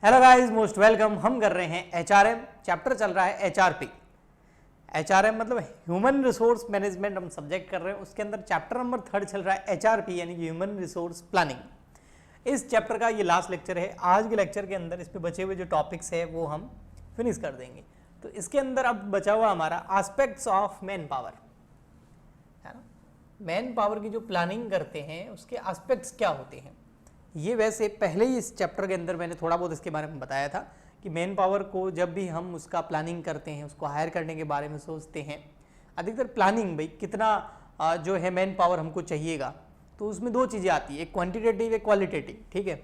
Hello guys, most welcome. हम कर रहे हैं एचआरएम, चैप्टर चल रहा है एचआरपी। एचआरएम मतलब ह्यूमन रिसोर्स मैनेजमेंट हम सब्जेक्ट कर रहे हैं, उसके अंदर चैप्टर नंबर 3 चल रहा है एचआरपी यानी कि ह्यूमन रिसोर्स प्लानिंग। इस चैप्टर का ये लास्ट लेक्चर है। आज के लेक्चर के अंदर इस पे बचे हुए जो टॉपिक्स है वो हम फिनिश कर देंगे। तो इसके अंदर अब बचा हुआ हमारा एस्पेक्ट्स ऑफ मैन पावर, है ना। मैन पावर की जो प्लानिंग करते हैं उसके एस्पेक्ट्स क्या होते हैं, ये वैसे पहले ही इस चैप्टर के अंदर मैंने थोड़ा बहुत इसके बारे में बताया था कि मैन पावर को जब भी हम उसका प्लानिंग करते हैं, उसको हायर करने के बारे में सोचते हैं, अधिकतर प्लानिंग भाई कितना जो है मैन पावर हमको चाहिएगा, तो उसमें दो चीज़ें आती है, एक क्वांटिटेटिव एक क्वालिटेटिव। ठीक है,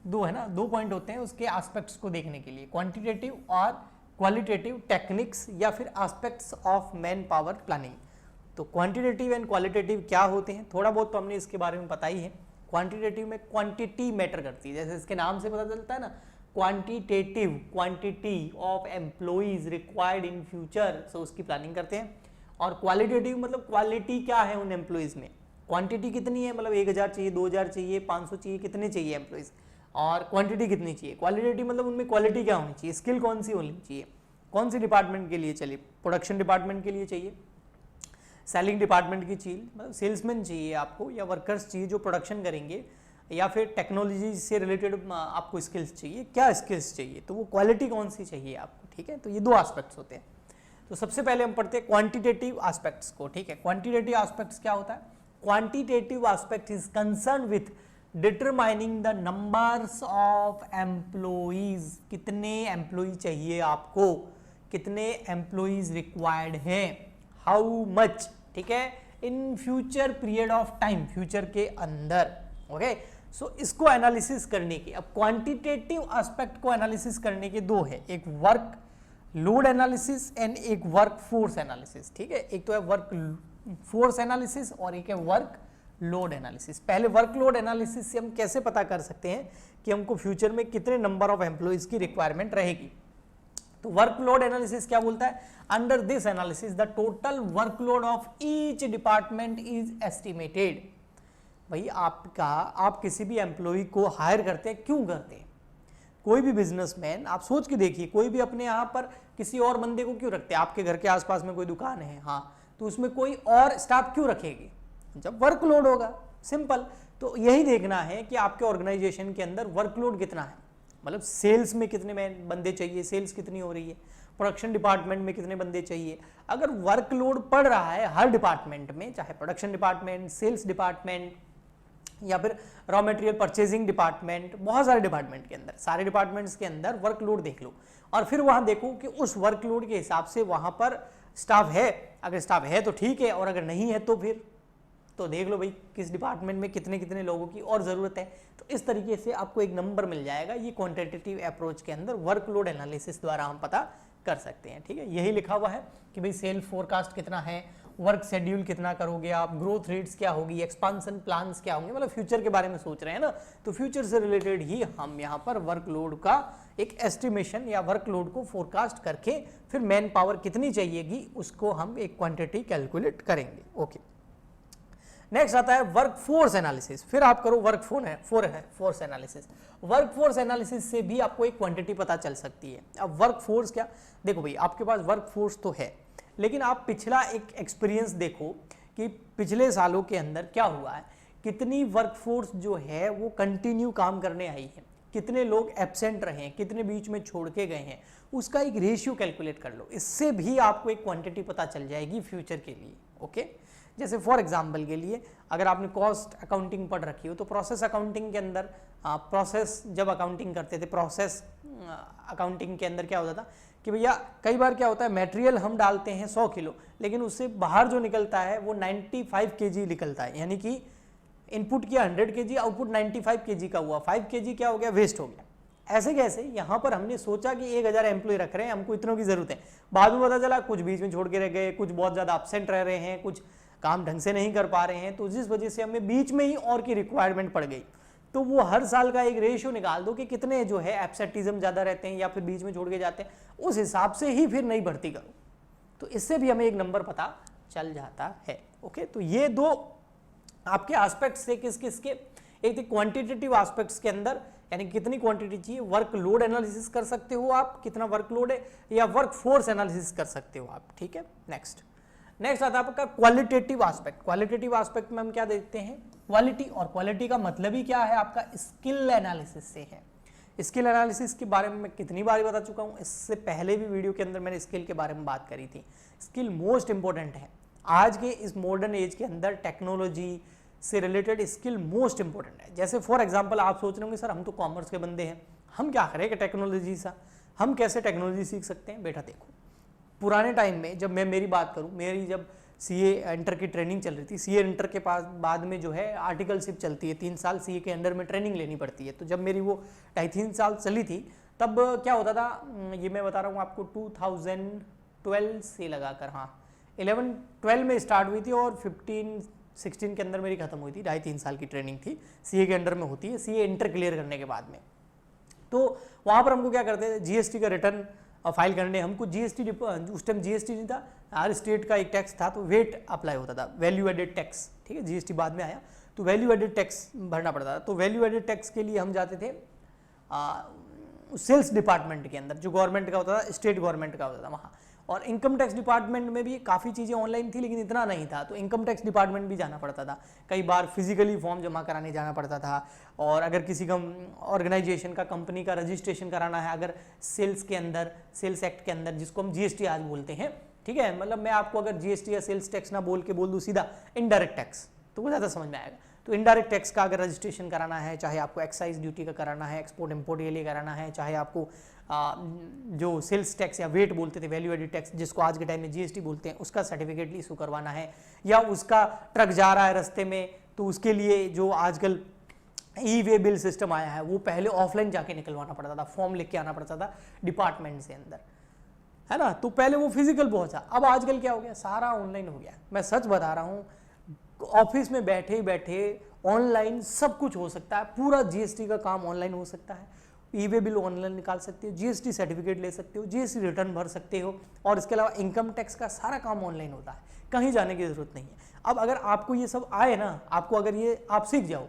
दो है ना, दो पॉइंट होते हैं उसके एस्पेक्ट्स को देखने के लिए, क्वांटिटेटिव और क्वालिटेटिव टेक्निक्स या फिर aspects of man power planning. तो क्वांटिटेटिव एंड क्वालिटेटिव क्या होते हैं, थोड़ा बहुत तो हमने इसके बारे में पता ही है। क्वांटिटेटिव में क्वांटिटी मैटर करती है, जैसे इसके नाम से पता चलता है ना, quantitative, quantity of employees required in future, so उसकी प्लानिंग करते हैं। और क्वालिटेटिव मतलब क्वालिटी क्या है उन एम्प्लॉइज में, क्वांटिटी कितनी है, मतलब 1000 चाहिए, 2000 चाहिए, 500 चाहिए, कितने चाहिए एम्प्लॉइज, और क्वांटिटी कितनी चाहिए। क्वालिटेटिव मतलब उनमें क्वालिटी क्या होनी चाहिए, स्किल कौन सी होनी चाहिए, कौन सी डिपार्टमेंट के लिए चाहिए, प्रोडक्शन डिपार्टमेंट के लिए चाहिए, सेलिंग डिपार्टमेंट की चाहिए, मतलब सेल्समैन चाहिए आपको, या वर्कर्स चाहिए जो प्रोडक्शन करेंगे, या फिर टेक्नोलॉजी से रिलेटेड आपको स्किल्स चाहिए, क्या स्किल्स चाहिए, तो वो क्वालिटी कौन सी चाहिए आपको। ठीक है, तो ये दो एस्पेक्ट्स होते हैं। तो सबसे पहले हम पढ़ते हैं क्वांटिटेटिव एस्पेक्ट्स को। ठीक है, क्वांटिटेटिव एस्पेक्ट्स क्या होता है, quantitative aspect is concern with determining the numbers of employees, कितने एम्प्लॉय चाहिए आपको, कितने एम्प्लॉइज रिक्वायर्ड हैं, हाउ मच, ठीक है, in future period of time, future के अंदर। ओके, सो इसको एनालिसिस करने की, अब क्वांटिटेटिव एस्पेक्ट को एनालिसिस करने के दो है, एक वर्क लोड एनालिसिस एंड एक वर्क फोर्स एनालिसिस। ठीक है, एक तो है वर्क फोर्स एनालिसिस और एक है वर्क लोड एनालिसिस। पहले वर्क लोड एनालिसिस से हम कैसे पता कर सकते हैं कि हमको फ्यूचर में कितने नंबर ऑफ एम्प्लॉइज की रिक्वायरमेंट रहेगी। तो वर्कलोड एनालिसिस क्या बोलता है, under this analysis the total workload of each department is estimated. भाई आप किसी भी एम्प्लॉय को हायर करते हैं, क्यों करते हैं, कोई भी बिजनेसमैन आप सोच के देखिए, कोई भी अपने यहाँ पर किसी और बंदे को क्यों रखते हैं, आपके घर के आसपास में कोई दुकान है, हाँ, तो उसमें कोई और स्टाफ क्यों रखेगी, जब वर्कलोड होगा, सिंपल। तो यही देखना है कि आपके ऑर्गेनाइजेशन के अंदर वर्कलोड कितना है, मतलब सेल्स में कितने बंदे चाहिए, सेल्स कितनी हो रही है, प्रोडक्शन डिपार्टमेंट में कितने बंदे चाहिए। अगर वर्कलोड पड़ रहा है हर डिपार्टमेंट में, चाहे प्रोडक्शन डिपार्टमेंट, सेल्स डिपार्टमेंट, या फिर रॉ मटेरियल परचेजिंग डिपार्टमेंट, बहुत सारे डिपार्टमेंट के अंदर, सारे डिपार्टमेंट्स के अंदर वर्कलोड देख लो और फिर वहां देखो कि उस वर्कलोड के हिसाब से वहां पर स्टाफ है, अगर स्टाफ है तो ठीक है, और अगर नहीं है तो फिर तो देख लो भाई किस डिपार्टमेंट में कितने कितने लोगों की और ज़रूरत है। तो इस तरीके से आपको एक नंबर मिल जाएगा। ये क्वांटिटेटिव अप्रोच के अंदर वर्कलोड एनालिसिस द्वारा हम पता कर सकते हैं। ठीक है, यही लिखा हुआ है कि भाई सेल फोरकास्ट कितना है, वर्क शेड्यूल कितना करोगे आप, ग्रोथ रेट्स क्या होगी, एक्सपांशन प्लान्स क्या होंगे, मतलब फ्यूचर के बारे में सोच रहे हैं ना, तो फ्यूचर से रिलेटेड ही हम यहाँ पर वर्कलोड का एक एस्टिमेशन या वर्कलोड को फोरकास्ट करके फिर मैन पावर कितनी चाहिएगी उसको हम एक क्वांटिटी कैलकुलेट करेंगे। ओके, नेक्स्ट आता है वर्क फोर्स एनालिसिस। फिर आप करो work force analysis. Work force analysis से भी आपको एक क्वांटिटी पता चल सकती है। अब वर्क फोर्स क्या, देखो भाई आपके पास वर्क फोर्स तो है, लेकिन आप पिछला एक एक्सपीरियंस देखो कि पिछले सालों के अंदर क्या हुआ है, कितनी वर्क फोर्स जो है वो कंटिन्यू काम करने आई है, कितने लोग एब्सेंट रहे हैं, कितने बीच में छोड़ के गए हैं, उसका एक रेशियो कैलकुलेट कर लो। इससे भी आपको एक क्वांटिटी पता चल जाएगी फ्यूचर के लिए। ओके, जैसे फॉर एग्जाम्पल के लिए अगर आपने कॉस्ट अकाउंटिंग पढ़ रखी हो तो प्रोसेस अकाउंटिंग के अंदर प्रोसेस जब अकाउंटिंग करते थे, प्रोसेस अकाउंटिंग के अंदर क्या होता था कि भैया कई बार क्या होता है, मटेरियल हम डालते हैं 100 किलो, लेकिन उससे बाहर जो निकलता है वो 95 kg निकलता है, यानी कि इनपुट किया 100 kg, आउटपुट 95 kg का हुआ, 5 kg क्या हो गया, वेस्ट हो गया। ऐसे कैसे, यहाँ पर हमने सोचा कि 1000 एम्प्लॉय रख रहे हैं, हमको इतनों की जरूरत है, बाद में पता चला कुछ बीच में छोड़ के रह गए, कुछ बहुत ज़्यादा एब्सेंट रह रहे हैं, कुछ काम ढंग से नहीं कर पा रहे हैं, तो जिस वजह से हमें बीच में ही और की रिक्वायरमेंट पड़ गई। तो वो हर साल का एक रेशियो निकाल दो कि कितने जो है एब्सेंटिज्म ज़्यादा रहते हैं या फिर बीच में छोड़ के जाते हैं, उस हिसाब से ही फिर नई भर्ती करो। तो इससे भी हमें एक नंबर पता चल जाता है। ओके, तो ये दो आपके एस्पेक्ट्स थे किस किस के, एक थे क्वांटिटेटिव एस्पेक्ट्स के अंदर यानी कितनी क्वांटिटी चाहिए, वर्कलोड एनालिसिस कर सकते हो आप, कितना वर्कलोड है, या वर्क फोर्स एनालिसिस कर सकते हो आप, ठीक है। नेक्स्ट आता है आपका क्वालिटेटिव एस्पेक्ट। क्वालिटेटिव एस्पेक्ट में हम क्या देखते हैं, क्वालिटी, और क्वालिटी का मतलब ही क्या है आपका, स्किल एनालिसिस से है। स्किल एनालिसिस के बारे में मैं कितनी बार बता चुका हूं, इससे पहले भी वीडियो के अंदर मैंने स्किल के बारे में बात करी थी। स्किल मोस्ट इंपॉर्टेंट है आज के इस मॉडर्न एज के अंदर, टेक्नोलॉजी से रिलेटेड स्किल मोस्ट इंपॉर्टेंट है। जैसे फॉर एग्जांपल आप सोच रहे होंगे सर हम तो कॉमर्स के बंदे हैं, हम क्या करेंगे टेक्नोलॉजी से, हम कैसे टेक्नोलॉजी सीख सकते हैं। बेटा देखो, पुराने टाइम में जब मैं मेरी बात करूं, मेरी जब सीए इंटर की ट्रेनिंग चल रही थी, सीए इंटर के पास बाद में जो है आर्टिकलशिप चलती है, 3 साल सीए के अंडर में ट्रेनिंग लेनी पड़ती है। तो जब मेरी वो 2.5-3 साल चली थी, तब क्या होता था, ये मैं बता रहा हूँ आपको 2012 से लगाकर, हाँ 11-12 में स्टार्ट हुई थी और 15-16 के अंदर मेरी खत्म हुई थी। 2.5-3 साल की ट्रेनिंग थी, सीए के अंडर में होती है, सीए इंटर क्लियर करने के बाद में। तो वहाँ पर हमको क्या करते थे, जीएसटी का रिटर्न फाइल करने, हमको जीएसटी, उस टाइम जीएसटी नहीं था, हर स्टेट का एक टैक्स था, तो वेट अप्लाई होता था, वैल्यू एडेड टैक्स, ठीक है, जीएसटी बाद में आया, तो वैल्यू एडेड टैक्स भरना पड़ता था। तो वैल्यू एडेड टैक्स के लिए हम जाते थे सेल्स डिपार्टमेंट के अंदर, जो गवर्नमेंट का होता था, स्टेट गवर्नमेंट का होता था वहाँ। और इनकम टैक्स डिपार्टमेंट में भी काफ़ी चीज़ें ऑनलाइन थी, लेकिन इतना नहीं था, तो इनकम टैक्स डिपार्टमेंट भी जाना पड़ता था, कई बार फिजिकली फॉर्म जमा कराने जाना पड़ता था। और अगर किसी का ऑर्गेनाइजेशन का, कंपनी का रजिस्ट्रेशन कराना है, अगर सेल्स के अंदर, सेल्स एक्ट के अंदर, जिसको हम जीएसटी आज बोलते हैं, ठीक है, मतलब मैं आपको अगर जीएसटी या सेल्स टैक्स ना बोल के बोल दूँ सीधा इनडायरेक्ट टैक्स, तो वो ज़्यादा समझ में आएगा। तो इनडायरेक्ट टैक्स का अगर रजिस्ट्रेशन कराना है, चाहे आपको एक्साइज ड्यूटी का कराना है, एक्सपोर्ट इंपोर्ट के लिए कराना है, चाहे आपको जो सेल्स टैक्स या वेट बोलते थे, वैल्यू एडेड टैक्स, जिसको आज के टाइम में जीएसटी बोलते हैं, उसका सर्टिफिकेट इशू करवाना है, या उसका ट्रक जा रहा है रास्ते में, तो उसके लिए जो आजकल ई वे बिल सिस्टम आया है, वो पहले ऑफलाइन जाके निकलवाना पड़ता था, फॉर्म लिख के आना पड़ता था डिपार्टमेंट से अंदर, है ना। तो पहले वो फिजिकल पहुंचा, अब आजकल क्या हो गया, सारा ऑनलाइन हो गया। मैं सच बता रहा हूँ, ऑफिस में बैठे बैठे ऑनलाइन सब कुछ हो सकता है, पूरा जीएसटी का काम ऑनलाइन हो सकता है, ई वे बिल ऑनलाइन निकाल सकते हो, जीएसटी सर्टिफिकेट ले सकते हो, जीएसटी रिटर्न भर सकते हो, और इसके अलावा इनकम टैक्स का सारा काम ऑनलाइन होता है, कहीं जाने की जरूरत नहीं है। अब अगर आपको ये सब आए ना, आपको अगर ये आप सीख जाओ,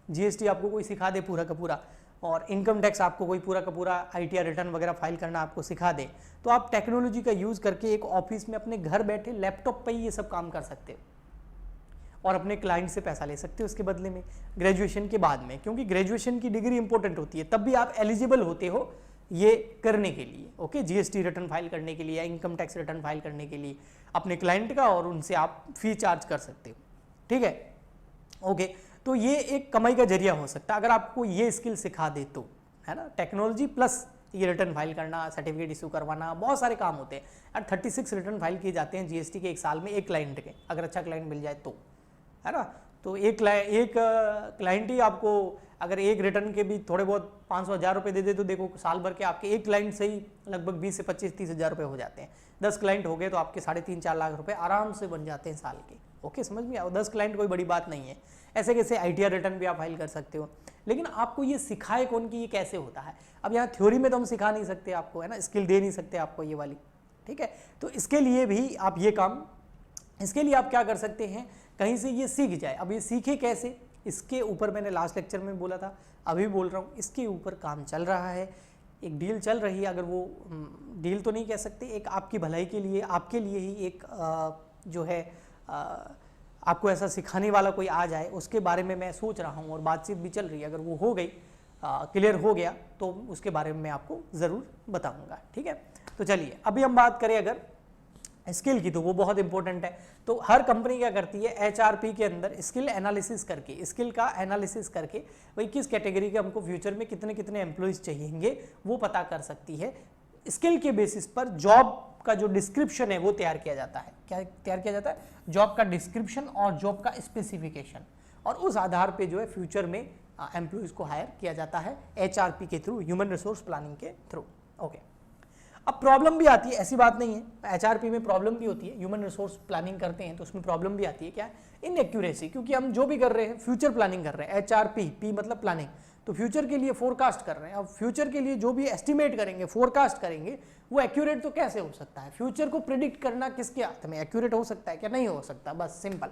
जीएसटी आपको कोई सिखा दे पूरा का पूरा, और इनकम टैक्स आपको कोई पूरा का पूरा आईटीआर रिटर्न वगैरह फाइल करना आपको सिखा दे, तो आप टेक्नोलॉजी का यूज़ करके एक ऑफिस में अपने घर बैठे लैपटॉप पर ही ये सब काम कर सकते हो, और अपने क्लाइंट से पैसा ले सकते हो उसके बदले में, ग्रेजुएशन के बाद में, क्योंकि ग्रेजुएशन की डिग्री इंपॉर्टेंट होती है, तब भी आप एलिजिबल होते हो ये करने के लिए, ओके, जीएसटी रिटर्न फाइल करने के लिए या इनकम टैक्स रिटर्न फाइल करने के लिए अपने क्लाइंट का, और उनसे आप फी चार्ज कर सकते हो, ठीक है, ओके। तो ये एक कमाई का जरिया हो सकता है अगर आपको ये स्किल सिखा दे तो, है ना। टेक्नोलॉजी प्लस ये रिटर्न फाइल करना, सर्टिफिकेट इशू करवाना, बहुत सारे काम होते हैं यार। 36 रिटर्न फाइल किए जाते हैं जीएसटी के एक साल में, एक क्लाइंट के, अगर अच्छा क्लाइंट मिल जाए तो, है ना। तो एक क्लाइंट ही आपको अगर एक रिटर्न के भी थोड़े बहुत 500-1000 रुपये दे दे, तो देखो साल भर के आपके एक क्लाइंट से ही लगभग 20 से 25-30 हज़ार रुपये हो जाते हैं। 10 क्लाइंट हो गए तो आपके 3.5-4 लाख रुपए आराम से बन जाते हैं साल के, ओके, समझ में आओ। 10 क्लाइंट कोई बड़ी बात नहीं है। ऐसे कैसे आईटीआर रिटर्न भी आप फाइल कर सकते हो, लेकिन आपको ये सिखाए कौन कि ये कैसे होता है। अब यहाँ थ्योरी में तो हम सिखा नहीं सकते आपको, है ना, स्किल दे नहीं सकते आपको ये वाली, ठीक है। तो इसके लिए भी आप ये काम, इसके लिए आप क्या कर सकते हैं, कहीं से ये सीख जाए। अब ये सीखे कैसे, इसके ऊपर मैंने लास्ट लेक्चर में बोला था, अभी बोल रहा हूँ, इसके ऊपर काम चल रहा है, एक डील चल रही है। अगर वो डील तो नहीं कह सकते, एक आपकी भलाई के लिए, आपके लिए ही एक जो है आपको ऐसा सिखाने वाला कोई आ जाए, उसके बारे में मैं सोच रहा हूँ और बातचीत भी चल रही है। अगर वो हो गई, क्लियर हो गया, तो उसके बारे में मैं आपको ज़रूर बताऊँगा, ठीक है। तो चलिए अभी हम बात करें अगर स्किल की, तो वो बहुत इंपॉर्टेंट है। तो हर कंपनी क्या करती है, एचआरपी के अंदर स्किल एनालिसिस करके, स्किल का एनालिसिस करके भाई किस कैटेगरी के हमको फ्यूचर में कितने कितने एम्प्लॉइज चाहिएंगे वो पता कर सकती है। स्किल के बेसिस पर जॉब का जो डिस्क्रिप्शन है वो तैयार किया जाता है। क्या तैयार किया जाता है, जॉब का डिस्क्रिप्शन और जॉब का स्पेसिफिकेशन, और उस आधार पर जो है फ्यूचर में एम्प्लॉइज को हायर किया जाता है एचआरपी के थ्रू, ह्यूमन रिसोर्स प्लानिंग के थ्रू, ओके। अब प्रॉब्लम भी आती है, ऐसी बात नहीं है, एचआरपी में प्रॉब्लम भी होती है। ह्यूमन रिसोर्स प्लानिंग करते हैं तो उसमें प्रॉब्लम भी आती है, क्या, इनएक्यूरेसी, क्योंकि हम जो भी कर रहे हैं फ्यूचर प्लानिंग कर रहे हैं। एचआरपी, पी मतलब प्लानिंग, तो फ्यूचर के लिए फोरकास्ट कर रहे हैं। अब फ्यूचर के लिए जो भी एस्टिमेट करेंगे, फोरकास्ट करेंगे, वो एक्यूरेट तो कैसे हो सकता है। फ्यूचर को प्रिडिक्ट करना किसके हाथ में, एक्यूरेट हो सकता है क्या, नहीं हो सकता, बस सिंपल।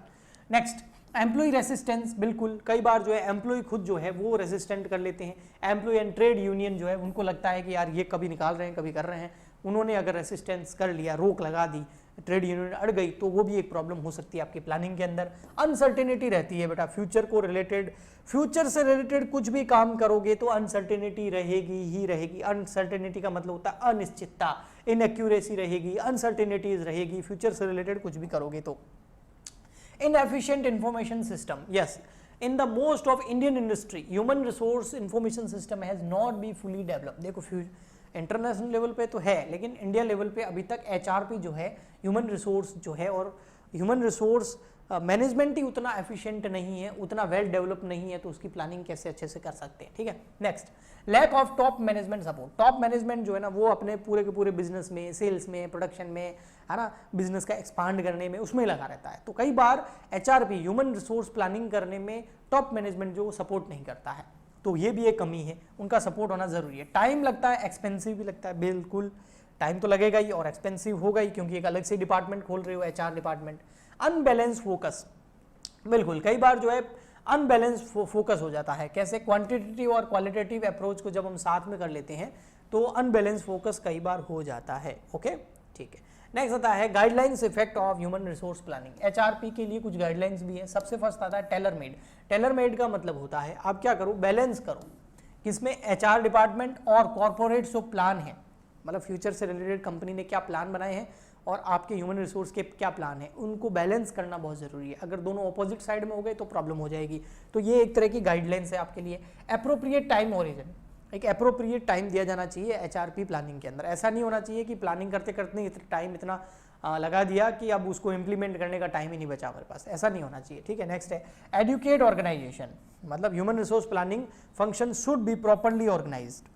नेक्स्ट, एम्प्लॉय रेसिस्टेंस, बिल्कुल कई बार जो है एम्प्लॉय खुद जो है वो रेसिस्टेंट कर लेते हैं। एम्प्लॉय एंड ट्रेड यूनियन जो है उनको लगता है कि यार ये कभी निकाल रहे हैं कभी कर रहे हैं, उन्होंने अगर रेसिस्टेंस कर लिया, रोक लगा दी, ट्रेड यूनियन अड़ गई, तो वो भी एक प्रॉब्लम हो सकती है आपकी प्लानिंग के अंदर। अनसर्टेनिटी रहती है बेटा, फ्यूचर को रिलेटेड, फ्यूचर से रिलेटेड कुछ भी काम करोगे तो अनसर्टेनिटी रहेगी ही रहेगी। अनसर्टेनिटी का मतलब होता है अनिश्चितता, इनएक्यूरेसी रहेगी, अनसर्टेनिटीज रहेगी फ्यूचर से रिलेटेड कुछ भी करोगे तो। Inefficient information system, yes, in the most of Indian industry human resource information system has not been fully developed। देखो इंटरनेशनल लेवल पे तो है, लेकिन इंडिया लेवल पे अभी तक एचआरपी जो है, ह्यूमन रिसोर्स जो है, और ह्यूमन रिसोर्स मैनेजमेंट ही उतना एफिशिएंट नहीं है, उतना वेल डेवलप नहीं है, तो उसकी प्लानिंग कैसे अच्छे से कर सकते हैं। ठीक है, next, lack of top management support. Top management जो है ना वो अपने पूरे के पूरे बिजनेस में, सेल्स में, प्रोडक्शन में, है ना, बिजनेस का एक्सपांड करने में उसमें लगा रहता है। तो कई बार एचआरपी ह्यूमन रिसोर्स प्लानिंग करने में टॉप मैनेजमेंट जो सपोर्ट नहीं करता है, तो ये भी एक कमी है, उनका सपोर्ट होना जरूरी है। टाइम लगता है, एक्सपेंसिव भी लगता है, बिल्कुल टाइम तो लगेगा ही और एक्सपेंसिव होगा ही, क्योंकि एक अलग से डिपार्टमेंट खोल रहे हो, एचआर डिपार्टमेंट। अनबैलेंस फोकस, बिल्कुल कई बार जो है अनबैलेंस फोकस हो जाता है। कैसे? क्वांटिटेटिव और क्वालिटेटिव अप्रोच को जब हम साथ में कर लेते हैं तो अनबैलेंस फोकस कई बार हो जाता है। ओके, ठीक है। नेक्स्ट आता है guidelines effect of human resource planning. HRP के लिए कुछ गाइडलाइंस भी है। सबसे फर्स्ट आता है टेलर मेड। टेलर मेड का मतलब होता है आप क्या करो, बैलेंस करो, किसमें? एचआर डिपार्टमेंट और कॉर्पोरेट जो प्लान है, मतलब फ्यूचर से रिलेटेड कंपनी ने क्या प्लान बनाए हैं और आपके ह्यूमन रिसोर्स के क्या प्लान है, उनको बैलेंस करना बहुत ज़रूरी है। अगर दोनों ऑपोजिट साइड में हो गए तो प्रॉब्लम हो जाएगी। तो ये एक तरह की गाइडलाइंस है आपके लिए। अप्रोप्रिएट टाइम ओरिजिन, एक अप्रोप्रिएट टाइम दिया जाना चाहिए एचआरपी प्लानिंग के अंदर। ऐसा नहीं होना चाहिए कि प्लानिंग करते करते टाइम इतना लगा दिया कि अब उसको इम्प्लीमेंट करने का टाइम ही नहीं बचा हमारे पास, ऐसा नहीं होना चाहिए। ठीक है, नेक्स्ट है एडुकेट ऑर्गेनाइजेशन, मतलब human resource planning function should be properly organised,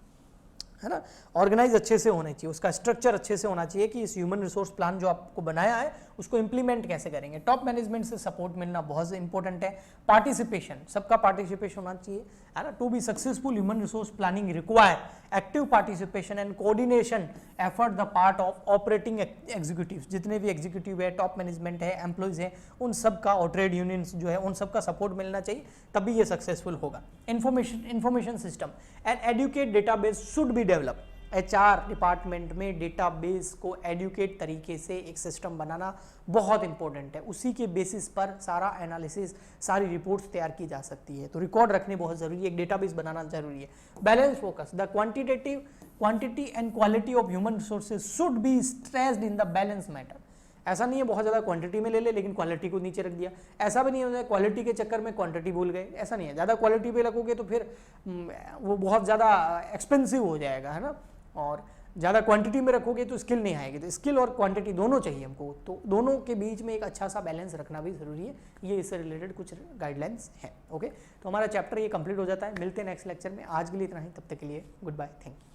है ना, ऑर्गेनाइज अच्छे से होना चाहिए, उसका स्ट्रक्चर अच्छे से होना चाहिए कि इस ह्यूमन रिसोर्स प्लान जो आपको बनाया है उसको इंप्लीमेंट कैसे करेंगे। टॉप मैनेजमेंट से सपोर्ट मिलना बहुत इंपॉर्टेंट है। पार्टिसिपेशन, सबका पार्टिसिपेशन होना चाहिए, है ना। To be successful human resource planning require active participation and coordination effort the part of operating executive. जितने भी एग्जीक्यूटिव है, टॉप मैनेजमेंट है, एम्प्लॉइज है, उन सबका और ट्रेड यूनियंस जो है उन सबका सपोर्ट मिलना चाहिए, तभी ये सक्सेसफुल होगा। Information system and adequate database should be develop. HR department में डेटाबेस को एडुकेट तरीके से एक सिस्टम बनाना बहुत इंपॉर्टेंट है। उसी के बेसिस पर सारा एनालिसिस, सारी रिपोर्ट्स तैयार की जा सकती है। तो रिकॉर्ड रखने बहुत जरूरी है, एक डेटाबेस बनाना जरूरी है। Balance focus, the quantity and quality of human resources should be stressed in the balance matter. ऐसा नहीं है बहुत ज़्यादा क्वांटिटी में ले ले लेकिन क्वालिटी को नीचे रख दिया, ऐसा भी नहीं हो जाए क्वालिटी के चक्कर में क्वांटिटी भूल गए, ऐसा नहीं है। ज़्यादा क्वालिटी पे रखोगे तो फिर वो बहुत ज़्यादा एक्सपेंसिव हो जाएगा, है ना, और ज़्यादा क्वांटिटी में रखोगे तो स्किल नहीं आएगी। तो स्किल और क्वांटिटी दोनों चाहिए हमको, तो दोनों के बीच में एक अच्छा सा बैलेंस रखना भी ज़रूरी है। ये इससे रिलेटेड कुछ गाइडलाइंस हैं। ओके, तो हमारा चैप्टर ये कंप्लीट हो जाता है। मिलते हैं नेक्स्ट लेक्चर में। आज के लिए इतना ही, तब तक के लिए गुड बाय, थैंक यू।